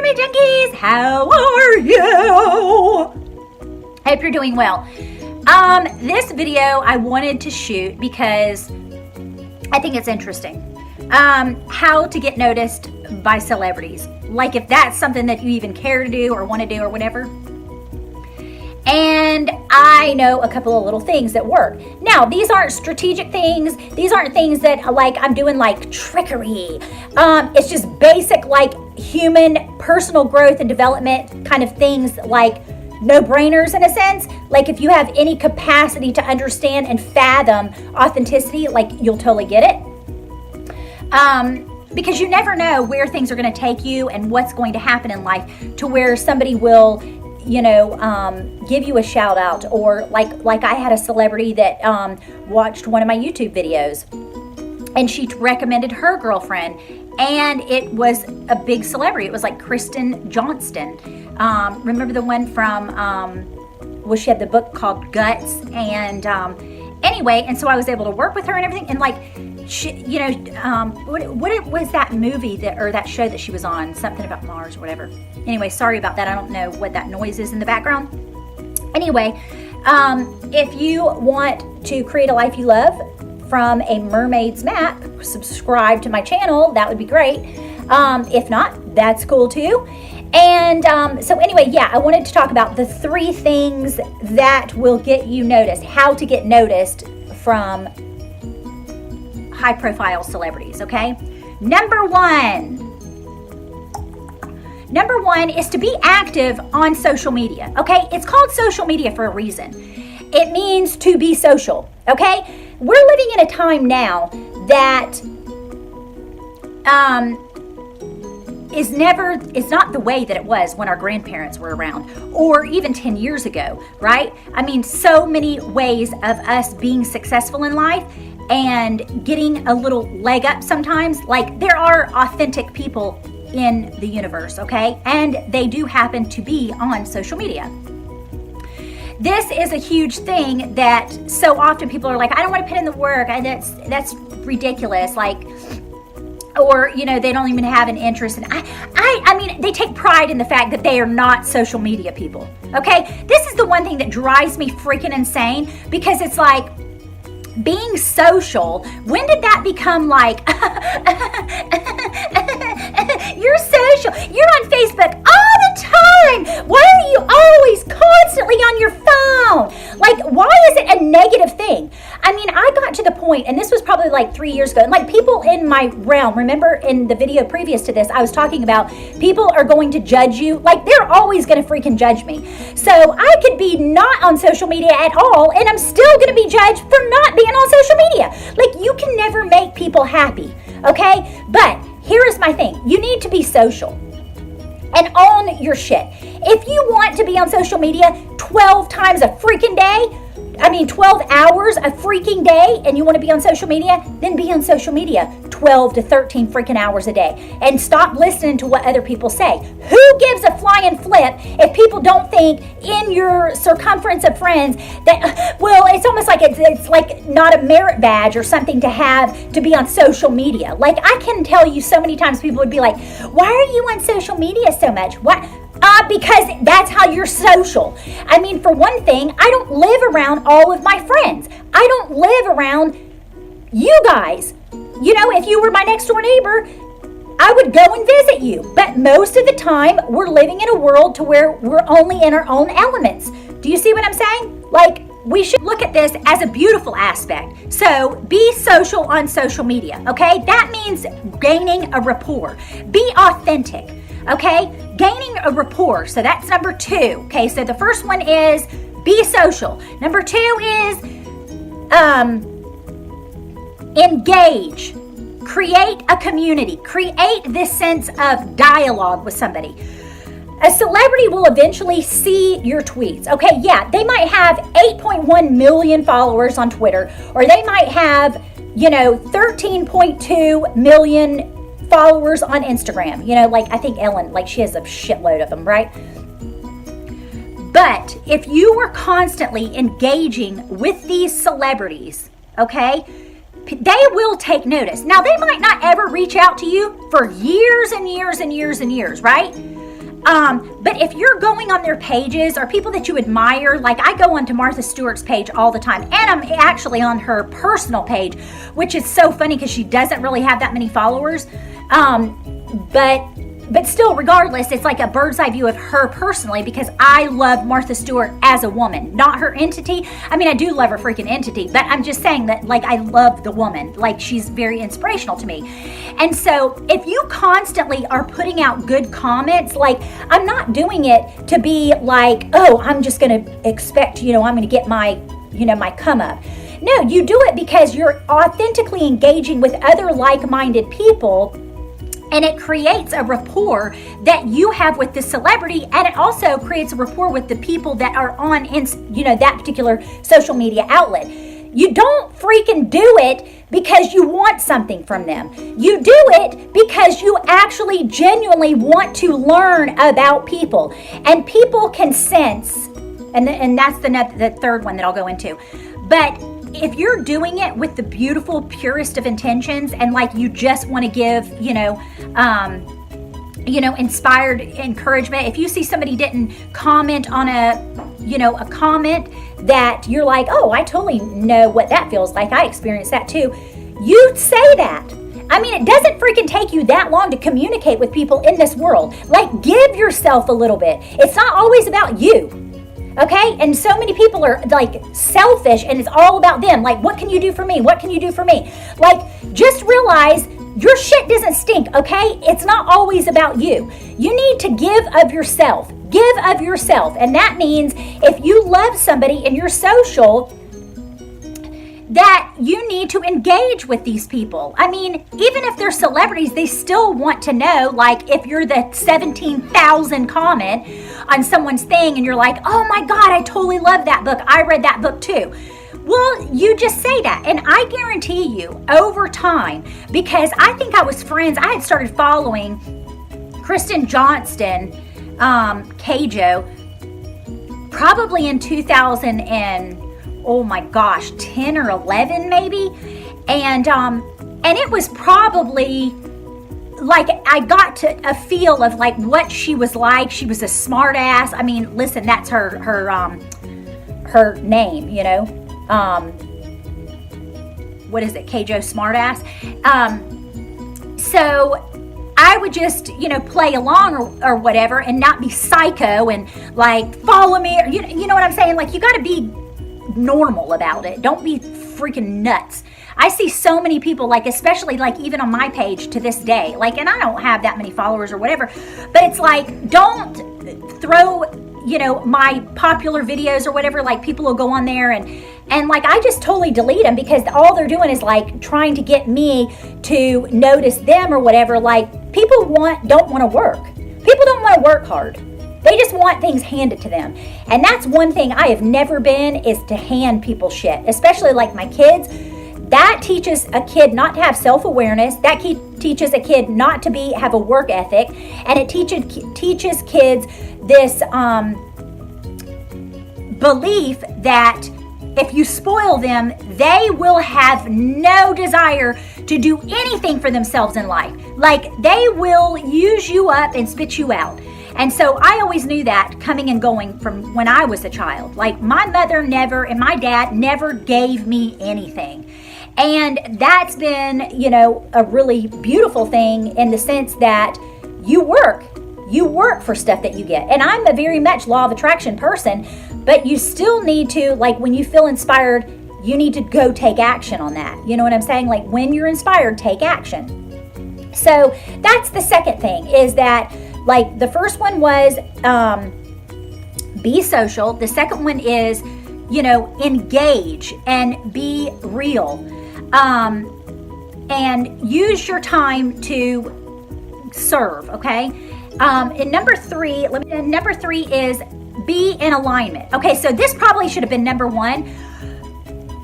Movie Junkies, how are you? Hope you're doing well. This video I wanted to shoot because I think it's interesting. How to get noticed by celebrities. Like if that's something that you even care to do or want to do or whatever. And I know a couple of little things that work. Now, these aren't strategic things. These aren't things that like I'm doing like trickery. It's just basic like human personal growth and development kind of things, like no-brainers in a sense. Like if you have any capacity to understand and fathom authenticity, like you'll totally get it. Because you never know where things are going to take you and what's going to happen in life to where somebody will, you know, give you a shout out, or like I had a celebrity that watched one of my YouTube videos and she recommended her girlfriend, and it was a big celebrity. It was like Kristen Johnston. Remember the one from, well, she had the book called Guts, and anyway, and so I was able to work with her and everything, and like, she, you know, what was that movie that show that she was on? Something about Mars or whatever. Anyway, sorry about that. I don't know what that noise is in the background. Anyway, if you want to create a life you love from a mermaid's map, subscribe to my channel. That would be great. If not, that's cool too. And so anyway, yeah, I wanted to talk about the 3 things that will get you noticed, how to get noticed from high-profile celebrities, okay? Number one is to be active on social media, okay? It's called social media for a reason. It means to be social, okay? We're living in a time now that is not the way that it was when our grandparents were around, or even 10 years ago, right? I mean, so many ways of us being successful in life and getting a little leg up sometimes. Like, there are authentic people in the universe, okay? And they do happen to be on social media. This is a huge thing that so often people are like, I don't want to put in the work, and that's ridiculous. Like, or, you know, they don't even have an interest in, I mean, they take pride in the fact that they are not social media people, okay? This is the one thing that drives me freaking insane, because it's like, being social, when did that become like, you're social, you're on Facebook all the time, why are you always constantly on your phone? Like, why is it a negative thing? I mean, I got to the point, and this was probably like 3 years ago, and like people in my realm, remember in the video previous to this, I was talking about people are going to judge you. Like, they're always going to freaking judge me. So I could be not on social media at all, and I'm still going to be judged for not being on social media. Like, you can never make people happy, okay? But here is my thing. You need to be social and own your shit. If you want to be on social media 12 times a freaking day, 12 hours a freaking day, and you want to be on social media, then be on social media 12 to 13 freaking hours a day. And stop listening to what other people say. Who gives a flying flip if people don't think in your circumference of friends that, well, it's almost like it's like not a merit badge or something to have to be on social media. Like, I can tell you so many times people would be like, why are you on social media so much? What? Because that's how you're social. I mean, for one thing, I don't live around all of my friends. I don't live around you guys. You know, if you were my next door neighbor, I would go and visit you. But most of the time, we're living in a world to where we're only in our own elements. Do you see what I'm saying? Like, we should look at this as a beautiful aspect. So be social on social media, okay? That means gaining a rapport. Be authentic, okay? Gaining a rapport. So that's number 2. Okay, so the first one is be social. Number 2 is engage. Create a community. Create this sense of dialogue with somebody. A celebrity will eventually see your tweets. Okay, yeah, they might have 8.1 million followers on Twitter, or they might have, 13.2 million followers on Instagram. Like I think Ellen, like she has a shitload of them, right? But if you were constantly engaging with these celebrities, okay, they will take notice. Now, they might not ever reach out to you for years and years and years and years, right? But if you're going on their pages or people that you admire, like I go onto Martha Stewart's page all the time, and I'm actually on her personal page, which is so funny because she doesn't really have that many followers. But still, regardless, it's like a bird's eye view of her personally, because I love Martha Stewart as a woman, not her entity. I mean, I do love her freaking entity, but I'm just saying that, like, I love the woman. Like, she's very inspirational to me. And so if you constantly are putting out good comments, like, I'm not doing it to be like, oh, I'm just going to expect, I'm going to get my, my come up. No, you do it because you're authentically engaging with other like-minded people. And it creates a rapport that you have with the celebrity, and it also creates a rapport with the people that are on, that particular social media outlet. You don't freaking do it because you want something from them. You do it because you actually genuinely want to learn about people, and people can sense. And that's the third one that I'll go into, but. If you're doing it with the beautiful, purest of intentions, and like you just want to give, inspired encouragement. If you see somebody didn't comment on a comment that you're like, oh, I totally know what that feels like. I experienced that too. You say that. I mean, it doesn't freaking take you that long to communicate with people in this world. Like, give yourself a little bit. It's not always about you. Okay? And so many people are like selfish, and it's all about them. Like, what can you do for me? What can you do for me? Like, just realize your shit doesn't stink, okay? It's not always about you. You need to give of yourself. Give of yourself. And that means if you love somebody in your social, that you need to engage with these people. I mean, even if they're celebrities, they still want to know, like, if you're the 17,000 comment on someone's thing and you're like, oh my God, I totally love that book. I read that book too. Well, you just say that. And I guarantee you, over time, because I think I had started following Kristen Johnston, Kajo, probably in 2000 and oh my gosh, 10 or 11 maybe. And it was probably like I got to a feel of like what she was like. She was a smart ass. I mean, listen, that's her name, what is it? Kajo Smartass. So I would just, play along or whatever and not be psycho and like follow me. Or, you know what I'm saying? Like, you got to be normal about it. Don't be freaking nuts. I see so many people, like, especially like even on my page to this day, like, and I don't have that many followers or whatever, but it's like, don't throw, my popular videos or whatever, like people will go on there and like, I just totally delete them because all they're doing is like trying to get me to notice them or whatever. Like, people don't want to work. People don't want to work hard. They just want things handed to them. And that's one thing I have never been, is to hand people shit, especially like my kids. That teaches a kid not to have self-awareness. That teaches a kid not to have a work ethic. And it teaches kids this belief that if you spoil them, they will have no desire to do anything for themselves in life. Like, they will use you up and spit you out. And so I always knew that coming and going from when I was a child. Like, my mother never and my dad never gave me anything. And that's been, a really beautiful thing in the sense that you work for stuff that you get. And I'm a very much law of attraction person, but you still need to, like, when you feel inspired, you need to go take action on that. You know what I'm saying? Like, when you're inspired, take action. So that's the second thing, is that, like, the first one was be social. The second one is, engage and be real. And use your time to serve, okay? And number three is be in alignment. Okay, so this probably should have been number one,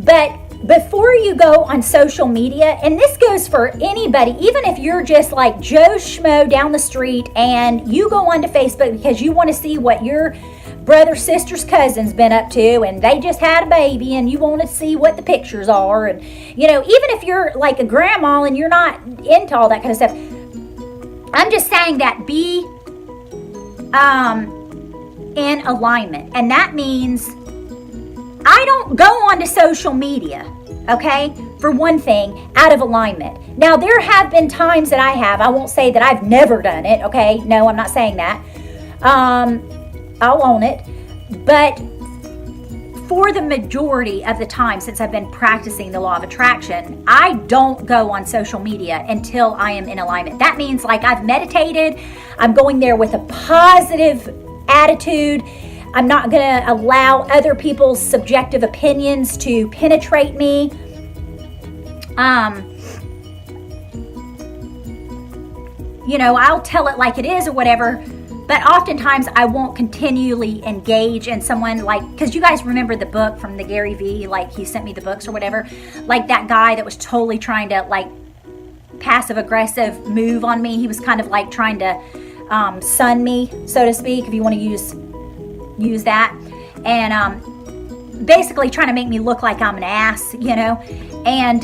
but before you go on social media, and this goes for anybody, even if you're just like Joe Schmo down the street and you go onto Facebook because you want to see what your brother, sister's cousin's been up to, and they just had a baby and you want to see what the pictures are, and even if you're like a grandma and you're not into all that kind of stuff, I'm just saying that be in alignment. And that means I don't go onto social media, okay, for one thing, out of alignment. Now, there have been times that I have. I won't say that I've never done it, okay? No, I'm not saying that. I'll own it. But for the majority of the time since I've been practicing the law of attraction, I don't go on social media until I am in alignment. That means like I've meditated, I'm going there with a positive attitude. I'm not going to allow other people's subjective opinions to penetrate me. I'll tell it like it is or whatever, but oftentimes I won't continually engage in someone because you guys remember the book from the Gary Vee, like he sent me the books or whatever, like that guy that was totally trying to passive aggressive move on me. He was kind of like trying to sun me, so to speak, if you want to use that, and basically trying to make me look like I'm an ass, and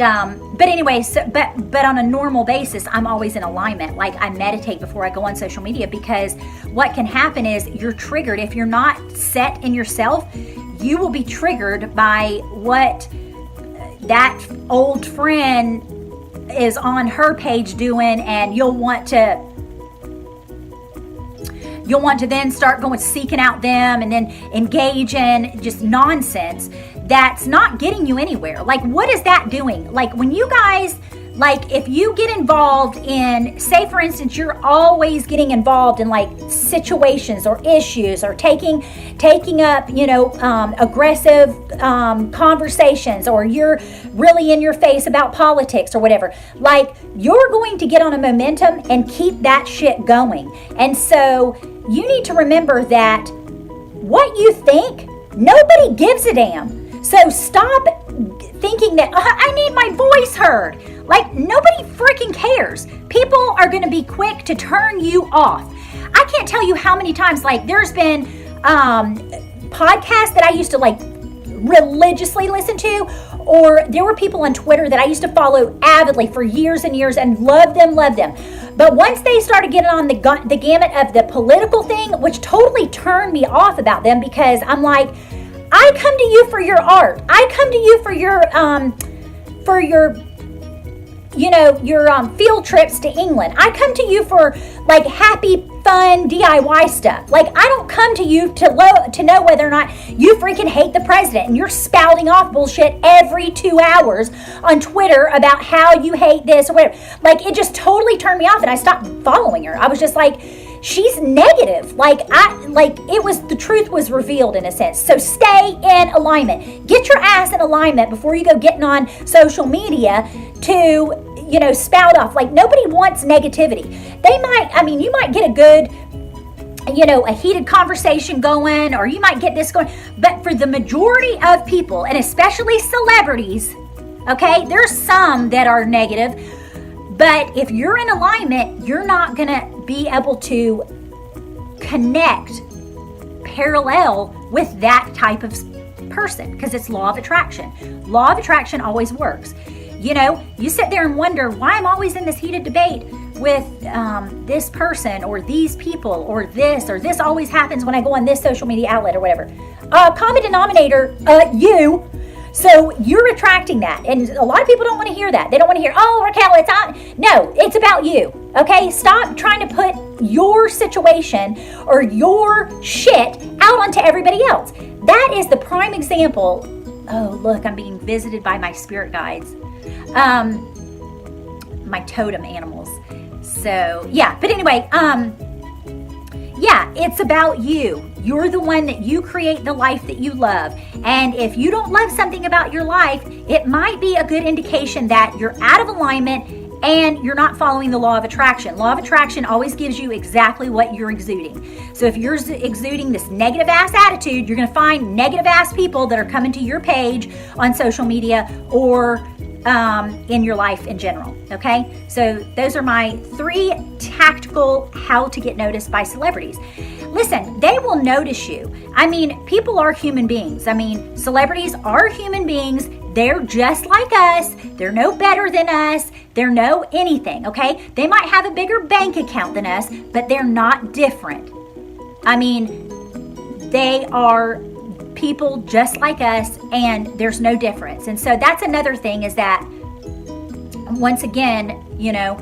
but anyway, but on a normal basis, I'm always in alignment. Like I meditate before I go on social media, because what can happen is you're triggered. If you're not set in yourself, you will be triggered by what that old friend is on her page doing, and you'll want to then start going seeking out them and then engage in just nonsense that's not getting you anywhere. Like, what is that doing? Like, when you guys, if you get involved in, say for instance, you're always getting involved in situations or issues or taking up, aggressive conversations, or you're really in your face about politics or whatever, you're going to get on a momentum and keep that shit going. And so you need to remember that what you think, nobody gives a damn. So stop thinking that I need my voice heard. Nobody freaking cares. People are going to be quick to turn you off. I can't tell you how many times, there's been podcasts that I used to religiously listen to, or there were people on Twitter that I used to follow avidly for years and years and love them. But once they started getting on the gamut of the political thing, which totally turned me off about them, because I'm like, I come to you for your art. I come to you for your field trips to England. I come to you for happy, fun DIY stuff. I don't come to you to know whether or not you freaking hate the president and you're spouting off bullshit every 2 hours on Twitter about how you hate this or whatever. It just totally turned me off, and I stopped following her. I was just like, she's negative. The truth was revealed in a sense. So stay in alignment. Get your ass in alignment before you go getting on social media to, spout off. Nobody wants negativity. You might get a good, a heated conversation going, or you might get this going. But for the majority of people, and especially celebrities, okay, there's some that are negative. But if you're in alignment, you're not going to be able to connect parallel with that type of person, because it's law of attraction. Law of attraction always works. You sit there and wonder why I'm always in this heated debate with this person or these people or this always happens when I go on this social media outlet or whatever. Common denominator, you. So you're attracting that. And a lot of people don't want to hear that. They don't want to hear, oh, Raquel, it's on. No, it's about you. Okay? Stop trying to put your situation or your shit out onto everybody else. That is the prime example. Oh, look, I'm being visited by my spirit guides. My totem animals. So, yeah. But anyway, yeah, it's about you. You're the one that you create the life that you love. And if you don't love something about your life, it might be a good indication that you're out of alignment and you're not following the law of attraction. Law of attraction always gives you exactly what you're exuding. So if you're exuding this negative ass attitude, you're going to find negative ass people that are coming to your page on social media or in your life in general. Okay, so those are my 3 tactical how to get noticed by celebrities. Listen, they will notice you. People are human beings. Celebrities are human beings. They're just like us. They're no better than us. They're no anything, okay? They might have a bigger bank account than us, but they're not different. I mean, they are people just like us, and there's no difference. And so that's another thing, is that once again, you know,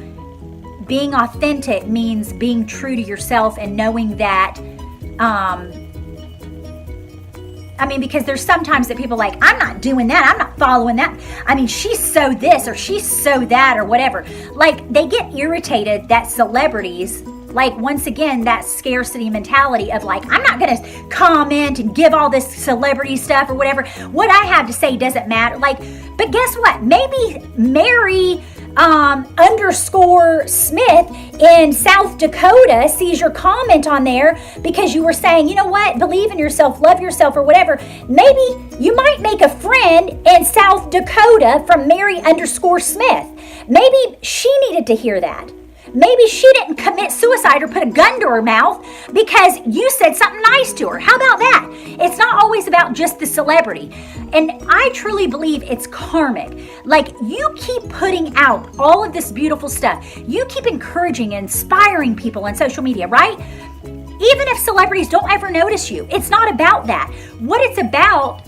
being authentic means being true to yourself and knowing that, I mean, because there's sometimes that people are like, I'm not doing that, I'm not following that. I mean, she's so this or she's so that or whatever. Like, they get irritated that celebrities, like, once again, that scarcity mentality of like, I'm not going to comment and give all this celebrity stuff or whatever. What I have to say doesn't matter. Like, but guess what? Maybe Mary underscore Smith in South Dakota sees your comment on there because you were saying, you know what, believe in yourself, love yourself, or whatever. Maybe you might make a friend in South Dakota from Mary underscore Smith. Maybe she needed to hear that. Maybe she didn't commit suicide or put a gun to her mouth because you said something nice to her. How about that? It's not always about just the celebrity. And I truly believe it's karmic. Like, you keep putting out all of this beautiful stuff. You keep encouraging and inspiring people on social media, right? Even if celebrities don't ever notice you, it's not about that. What it's about,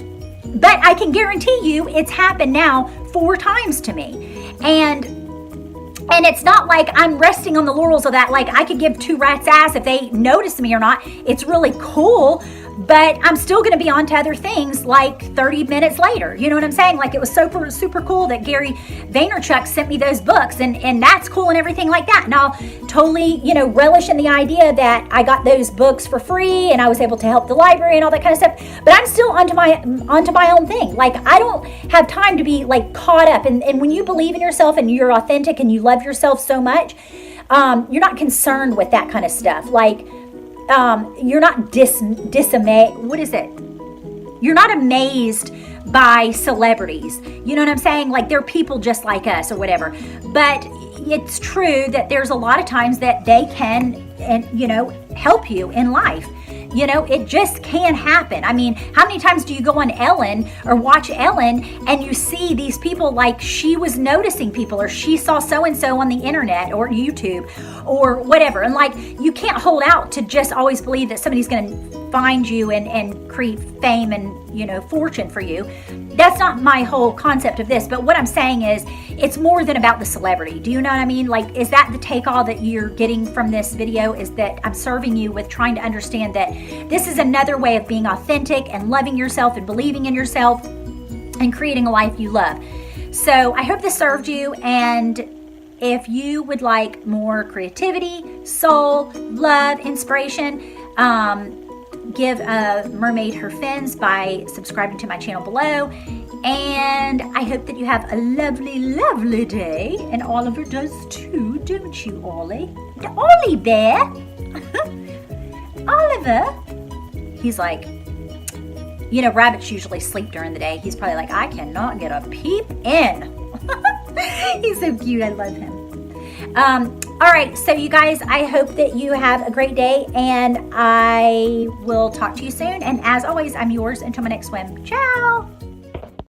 but I can guarantee you it's happened now 4 times to me. And it's not like I'm resting on the laurels of that. Like, I could give 2 rats ass if they notice me or not. It's really cool, but I'm still going to be on to other things like 30 minutes later. You know what I'm saying? Like, it was super, super cool that Gary Vaynerchuk sent me those books, and that's cool and everything like that. And I'll totally, you know, relish in the idea that I got those books for free and I was able to help the library and all that kind of stuff. But I'm still onto my own thing. Like, I don't have time to be like caught up. And when you believe in yourself and you're authentic and you love yourself so much, you're not concerned with that kind of stuff. Like, you're not what is it? You're not amazed by celebrities. You know what I'm saying? Like, they're people just like us or whatever. But it's true that there's a lot of times that they can, and you know, help you in life. You know, it just can happen. I mean, how many times do you go on Ellen or watch Ellen and you see these people, like, she was noticing people, or she saw so-and-so on the internet or YouTube or whatever. And like, you can't hold out to just always believe that somebody's going to find you and create fame and, you know, fortune for you. That's not my whole concept of this. But what I'm saying is, it's more than about the celebrity. Do you know what I mean? Like, is that the take all that you're getting from this video? Is that I'm serving you with trying to understand that this is another way of being authentic and loving yourself and believing in yourself and creating a life you love. So I hope this served you. And if you would like more creativity, soul, love, inspiration, give a mermaid her fins by subscribing to my channel below. And I hope that you have a lovely, lovely day. And Oliver does too, don't you, Ollie? Ollie bear. Oliver. He's like, you know, rabbits usually sleep during the day. He's probably like, I cannot get a peep in. He's so cute. I love him. All right, so you guys, I hope that you have a great day, and I will talk to you soon. And as always, I'm yours until my next swim. Ciao.